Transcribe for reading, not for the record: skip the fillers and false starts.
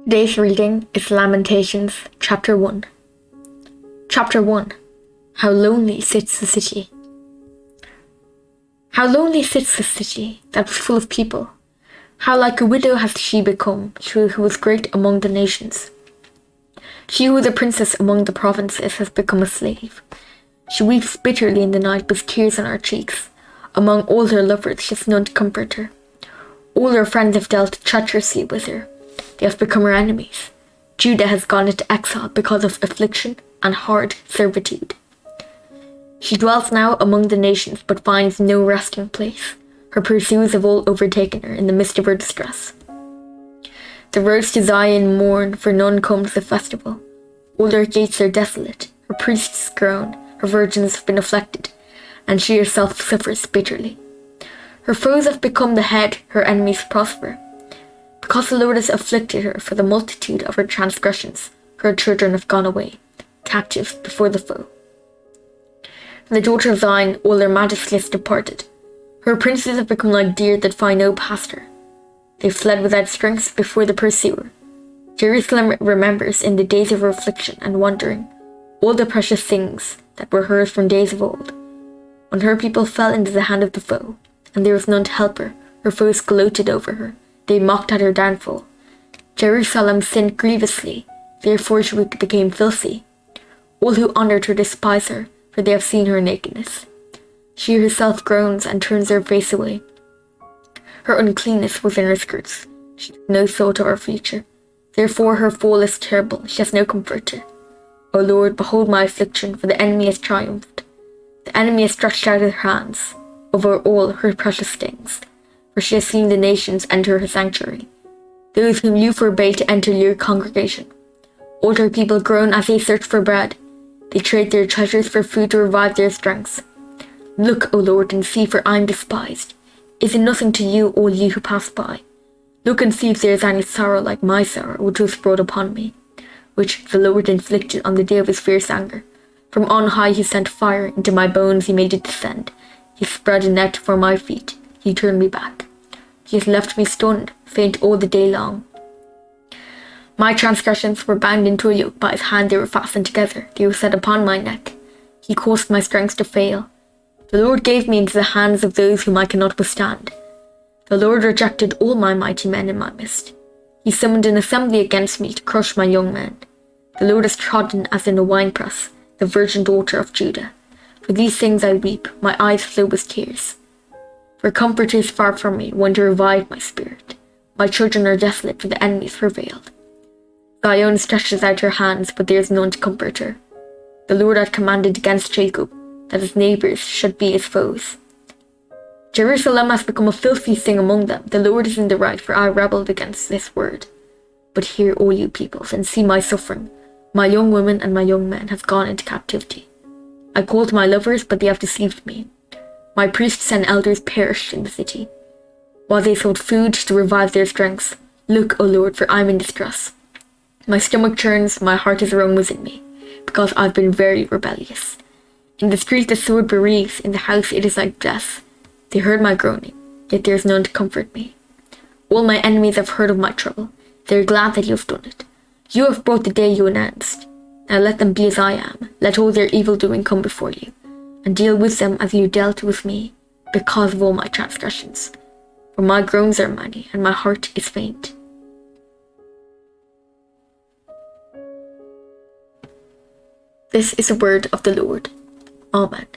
Today's reading is Lamentations, Chapter 1. Chapter 1. How lonely sits the city. How lonely sits the city that was full of people. How like a widow has she become, she who was great among the nations. She who was a princess among the provinces has become a slave. She weeps bitterly in the night with tears on her cheeks. Among all her lovers she has none to comfort her. All her friends have dealt treacherously with her. They have become her enemies. Judah has gone into exile because of affliction and hard servitude. She dwells now among the nations, but finds no resting place. Her pursuers have all overtaken her in the midst of her distress. The roads to Zion mourn, for none come to the festival. All her gates are desolate. Her priests groan. Her virgins have been afflicted, and she herself suffers bitterly. Her foes have become the head, her enemies prosper. Because the Lord has afflicted her for the multitude of her transgressions, her children have gone away, captives before the foe. From the daughter of Zion, all their majesty has departed. Her princes have become like deer that find no pasture. They fled without strength before the pursuer. Jerusalem remembers in the days of her affliction and wandering all the precious things that were hers from days of old. When her people fell into the hand of the foe, and there was none to help her, her foes gloated over her. They mocked at her downfall. Jerusalem sinned grievously, therefore she became filthy. All who honored her despise her, for they have seen her nakedness. She herself groans and turns her face away. Her uncleanness was in her skirts. She took no thought of her future. Therefore her fall is terrible. She has no comforter. O Lord, behold my affliction, for the enemy has triumphed. The enemy has stretched out her hands over all her precious things. For she has seen the nations enter her sanctuary, those whom you forbade to enter your congregation. All her people groan as they search for bread. They trade their treasures for food to revive their strengths. Look, O Lord, and see, for I am despised. Is it nothing to you, all you who pass by? Look and see if there is any sorrow like my sorrow, which was brought upon me, which the Lord inflicted on the day of his fierce anger. From on high he sent fire, into my bones he made it descend. He spread a net for my feet. He turned me back. He has left me stunned, faint all the day long. My transgressions were bound into a yoke, by his hand they were fastened together. They were set upon my neck. He caused my strength to fail. The Lord gave me into the hands of those whom I cannot withstand. The Lord rejected all my mighty men in my midst. He summoned an assembly against me to crush my young men. The Lord has trodden as in a winepress the virgin daughter of Judah. For these things I weep, my eyes flow with tears. For comfort is far from me, one to revive my spirit. My children are desolate, for the enemies prevailed. Zion stretches out her hands, but there is none to comfort her. The Lord had commanded against Jacob, that his neighbours should be his foes. Jerusalem has become a filthy thing among them. The Lord is in the right, for I rebelled against this word. But hear, all you peoples, and see my suffering. My young women and my young men have gone into captivity. I called my lovers, but they have deceived me. My priests and elders perished in the city, while they sought food to revive their strengths. Look, O Lord, for I am in distress. My stomach churns, my heart is wrung within me, because I have been very rebellious. In the street the sword bereaves, in the house it is like death. They heard my groaning, yet there is none to comfort me. All my enemies have heard of my trouble. They are glad that you have done it. You have brought the day you announced. Now let them be as I am. Let all their evil doing come before you, and deal with them as you dealt with me, because of all my transgressions. For my groans are many, and my heart is faint. This is the word of the Lord. Amen.